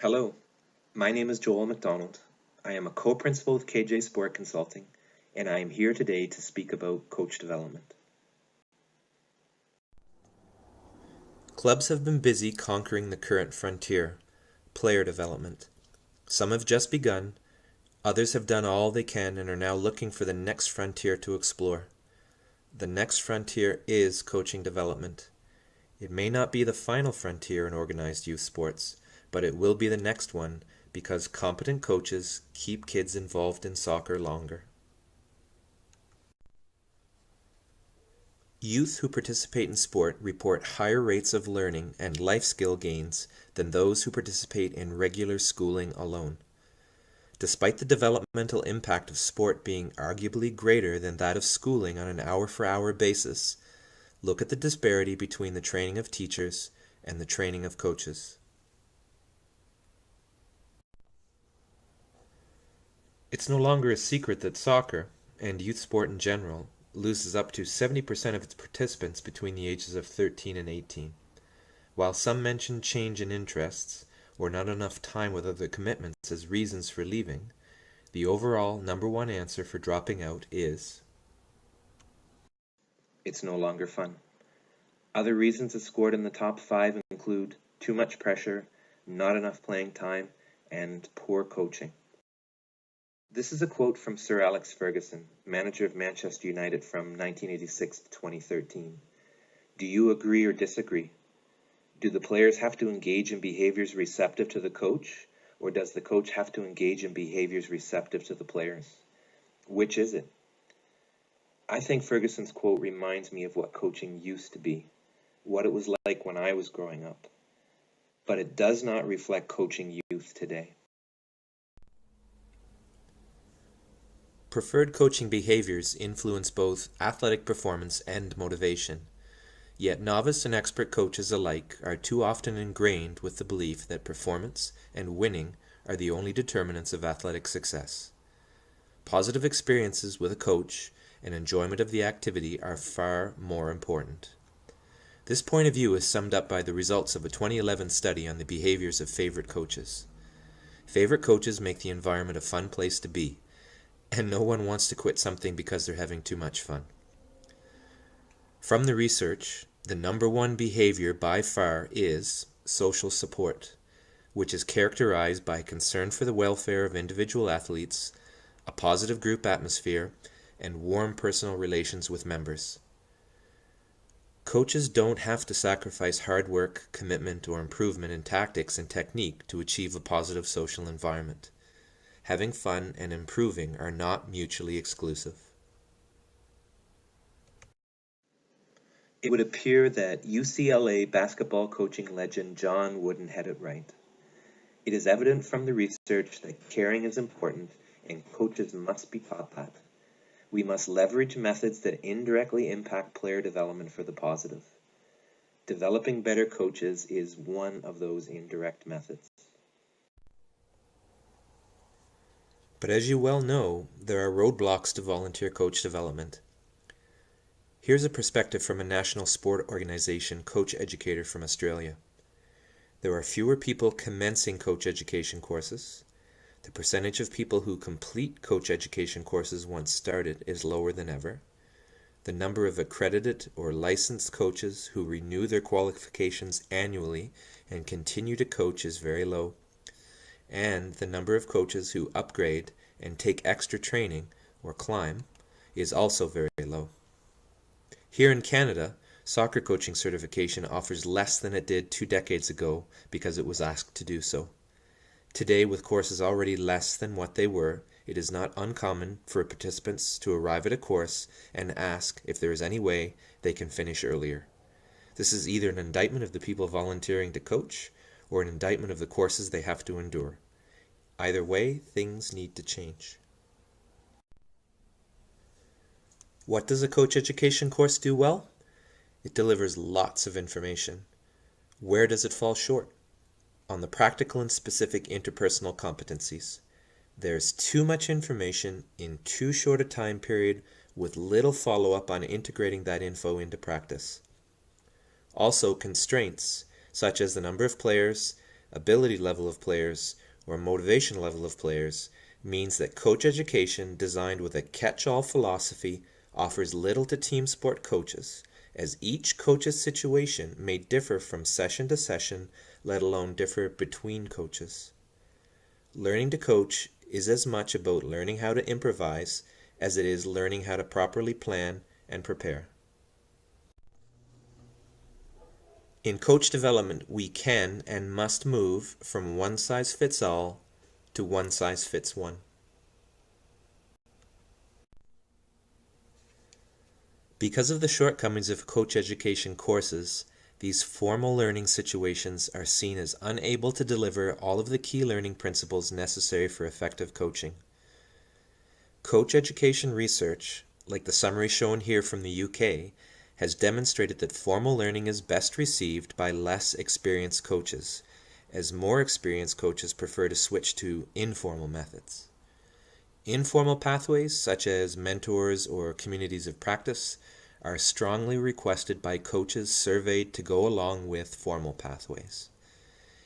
Hello, my name is Joel McDonald. I am a co-principal with KJ Sport Consulting, and I am here today to speak about coach development. Clubs have been busy conquering the current frontier, player development. Some have just begun, others have done all they can and are now looking for the next frontier to explore. The next frontier is coaching development. It may not be the final frontier in organized youth sports, but it will be the next one because competent coaches keep kids involved in soccer longer. Youth who participate in sport report higher rates of learning and life skill gains than those who participate in regular schooling alone. Despite the developmental impact of sport being arguably greater than that of schooling on an hour-for-hour basis, look at the disparity between the training of teachers and the training of coaches. It's no longer a secret that soccer, and youth sport in general, loses up to 70% of its participants between the ages of 13 and 18. While some mention change in interests, or not enough time with other commitments as reasons for leaving, the overall number one answer for dropping out is it's no longer fun. Other reasons that scored in the top 5 include too much pressure, not enough playing time, and poor coaching. This is a quote from Sir Alex Ferguson, manager of Manchester United from 1986 to 2013. Do you agree or disagree? Do the players have to engage in behaviors receptive to the coach, or does the coach have to engage in behaviors receptive to the players? Which is it? I think Ferguson's quote reminds me of what coaching used to be, what it was like when I was growing up. But it does not reflect coaching youth today. preferred coaching behaviors influence both athletic performance and motivation. Yet novice and expert coaches alike are too often ingrained with the belief that performance and winning are the only determinants of athletic success. Positive experiences with a coach and enjoyment of the activity are far more important. This point of view is summed up by the results of a 2011 study on the behaviors of favorite coaches. Favorite coaches make the environment a fun place to be, and no one wants to quit something because they're having too much fun. From the research, the number one behavior by far is social support, which is characterized by concern for the welfare of individual athletes, a positive group atmosphere, and warm personal relations with members. Coaches don't have to sacrifice hard work, commitment, or improvement in tactics and technique to achieve a positive social environment. Having fun and improving are not mutually exclusive. It would appear that UCLA basketball coaching legend John Wooden had it right. It is evident from the research that caring is important and coaches must be taught that. We must leverage methods that indirectly impact player development for the positive. Developing better coaches is one of those indirect methods. But as you well know, there are roadblocks to volunteer coach development. Here's a perspective from a national sport organization coach educator from Australia. There are fewer people commencing coach education courses. The percentage of people who complete coach education courses once started is lower than ever. The number of accredited or licensed coaches who renew their qualifications annually and continue to coach is very low. And the number of coaches who upgrade and take extra training or climb is also very low. Here in Canada, soccer coaching certification offers less than it did 2 decades ago because it was asked to do so. Today, with courses already less than what they were, it is not uncommon for participants to arrive at a course and ask if there is any way they can finish earlier. This is either an indictment of the people volunteering to coach or an indictment of the courses they have to endure. Either way, things need to change. What does a coach education course do well? It delivers lots of information. Where does it fall short? On the practical and specific interpersonal competencies. There's too much information in too short a time period with little follow-up on integrating that info into practice. Also, constraints, such as the number of players, ability level of players, or motivation level of players means that coach education designed with a catch-all philosophy offers little to team sport coaches, as each coach's situation may differ from session to session, let alone differ between coaches. Learning to coach is as much about learning how to improvise as it is learning how to properly plan and prepare. In coach development, we can and must move from one-size-fits-all to one-size-fits-one. Because of the shortcomings of coach education courses, these formal learning situations are seen as unable to deliver all of the key learning principles necessary for effective coaching. Coach education research, like the summary shown here from the UK, has demonstrated that formal learning is best received by less experienced coaches, as more experienced coaches prefer to switch to informal methods. Informal pathways, such as mentors or communities of practice, are strongly requested by coaches surveyed to go along with formal pathways.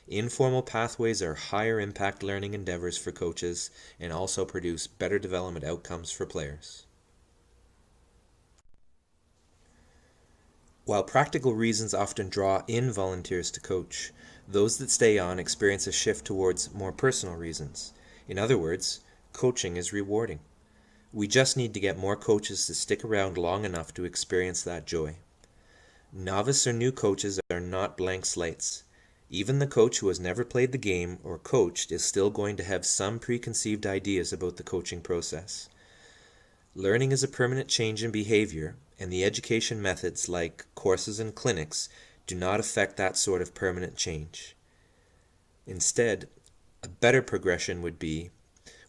Informal pathways are higher impact learning endeavors for coaches and also produce better development outcomes for players. While practical reasons often draw in volunteers to coach, those that stay on experience a shift towards more personal reasons. In other words, coaching is rewarding. We just need to get more coaches to stick around long enough to experience that joy. Novice or new coaches are not blank slates. Even the coach who has never played the game or coached is still going to have some preconceived ideas about the coaching process. Learning is a permanent change in behavior, and the education methods like courses and clinics do not affect that sort of permanent change. Instead, a better progression would be: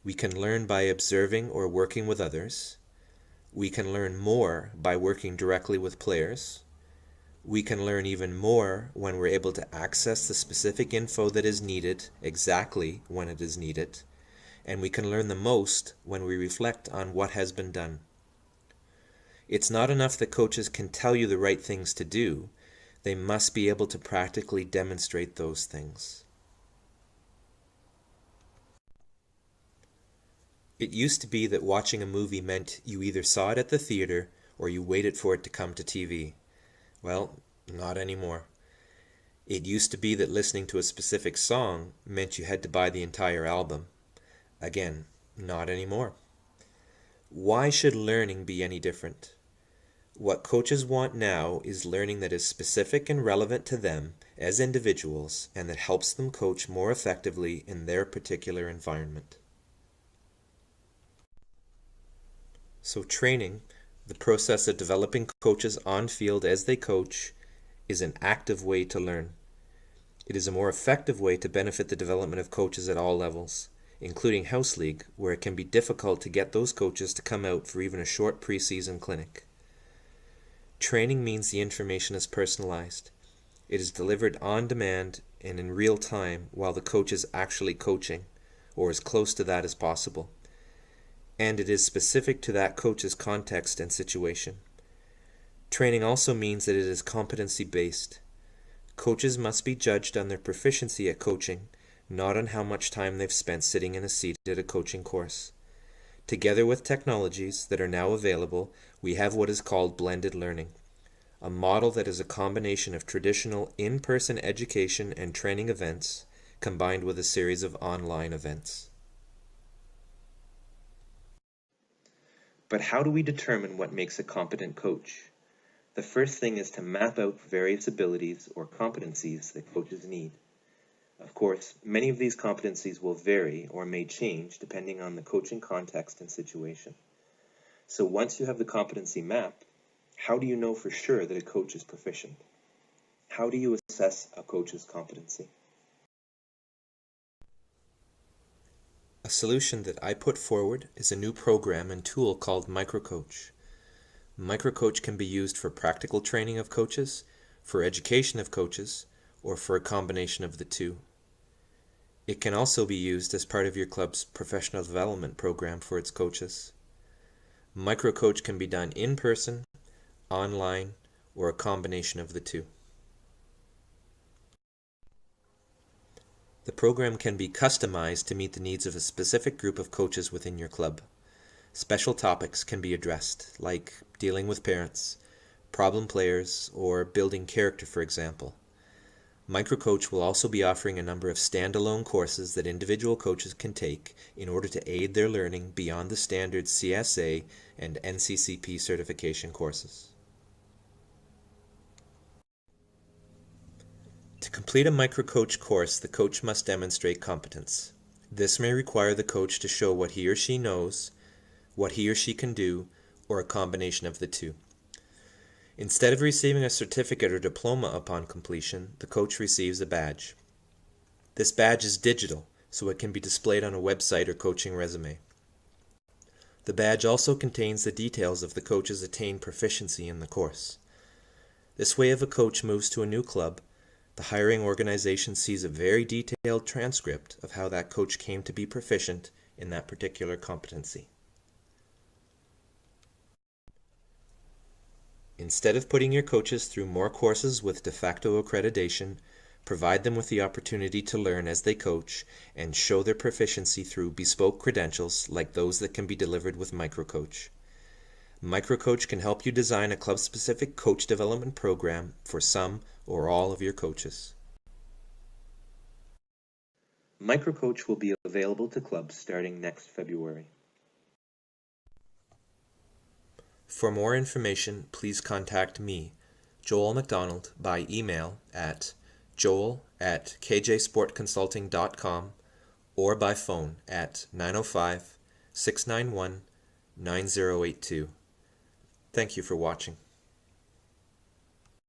we can learn by observing or working with others. We can learn more by working directly with players. We can learn even more when we're able to access the specific info that is needed exactly when it is needed. And we can learn the most when we reflect on what has been done. It's not enough that coaches can tell you the right things to do. They must be able to practically demonstrate those things. It used to be that watching a movie meant you either saw it at the theater or you waited for it to come to TV. Well, not anymore. It used to be that listening to a specific song meant you had to buy the entire album. Again, not anymore. Why should learning be any different? What coaches want now is learning that is specific and relevant to them as individuals and that helps them coach more effectively in their particular environment. So training, the process of developing coaches on field as they coach, is an active way to learn. It is a more effective way to benefit the development of coaches at all levels, including House League, where it can be difficult to get those coaches to come out for even a short preseason clinic. Training means the information is personalized. It is delivered on demand and in real time while the coach is actually coaching, or as close to that as possible. And it is specific to that coach's context and situation. Training also means that it is competency-based. Coaches must be judged on their proficiency at coaching, not on how much time they've spent sitting in a seat at a coaching course. Together with technologies that are now available, we have what is called blended learning, a model that is a combination of traditional in-person education and training events combined with a series of online events. But how do we determine what makes a competent coach? The first thing is to map out various abilities or competencies that coaches need. Of course, many of these competencies will vary or may change depending on the coaching context and situation. So once you have the competency map, how do you know for sure that a coach is proficient? How do you assess a coach's competency? A solution that I put forward is a new program and tool called MICROCOACH. MICROCOACH can be used for practical training of coaches, for education of coaches, or for a combination of the two. It can also be used as part of your club's professional development program for its coaches. MICROCOACH can be done in person, online, or a combination of the two. The program can be customized to meet the needs of a specific group of coaches within your club. Special topics can be addressed, like dealing with parents, problem players, or building character, for example. MicroCoach will also be offering a number of standalone courses that individual coaches can take in order to aid their learning beyond the standard CSA and NCCP certification courses. To complete a MicroCoach course, the coach must demonstrate competence. This may require the coach to show what he or she knows, what he or she can do, or a combination of the two. Instead of receiving a certificate or diploma upon completion, the coach receives a badge. This badge is digital, so it can be displayed on a website or coaching resume. The badge also contains the details of the coach's attained proficiency in the course. This way, if a coach moves to a new club, the hiring organization sees a very detailed transcript of how that coach came to be proficient in that particular competency. Instead of putting your coaches through more courses with de facto accreditation, provide them with the opportunity to learn as they coach and show their proficiency through bespoke credentials like those that can be delivered with MicroCoach. MicroCoach can help you design a club-specific coach development program for some or all of your coaches. MicroCoach will be available to clubs starting next February. For more information, please contact me, Joel McDonald, by email at joel@kjsportconsulting.com or by phone at 905-691-9082. Thank you for watching.